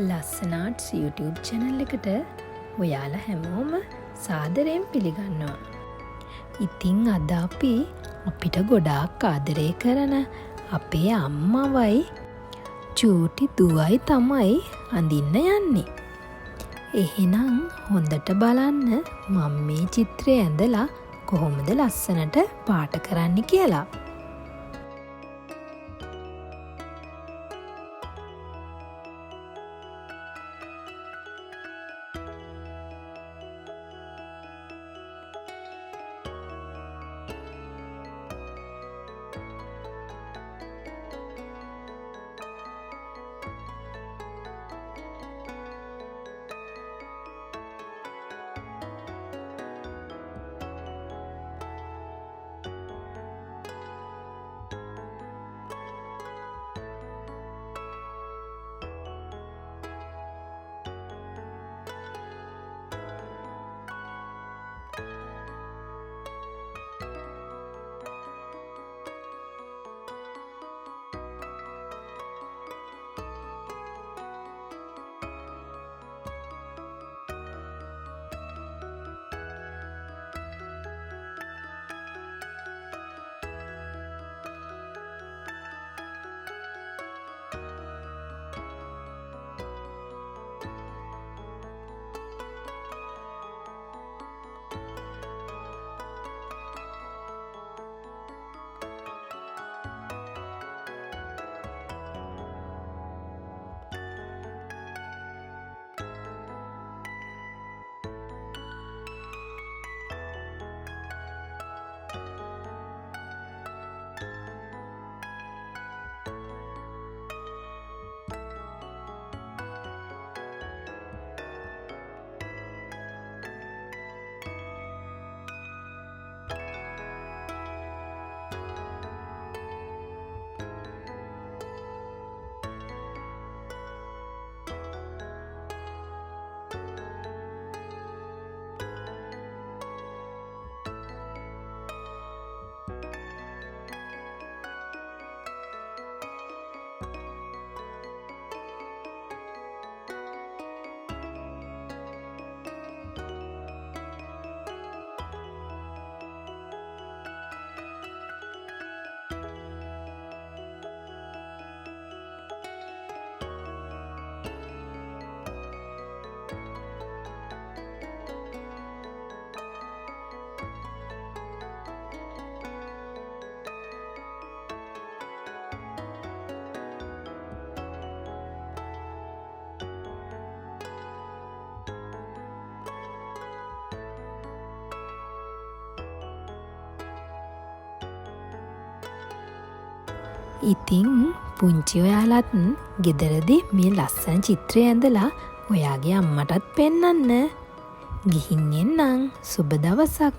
ලස්සනාට්ස් YouTube channel එකට ඔයාලා හැමෝම සාදරයෙන් පිළිගන්නවා. ඉතින් අද අපි අපිට ගොඩාක් ආදරය කරන අපේ අම්මවයි චූටි දුවයි තමයි අඳින්න යන්නේ. එහෙනම් හොඳට බලන්න මම මේ චිත්‍රය ඇඳලා කොහොමද ලස්සනට පාට කරන්න කියලා. ඉතින් පුංචි ඔයාලත් ගෙදරදී මේ ලස්සන චිත්‍රය ඇඳලා ඔයාගේ අම්මටත් පෙන්නන්න. ගිහින් එන්නම්. සුබ දවසක්.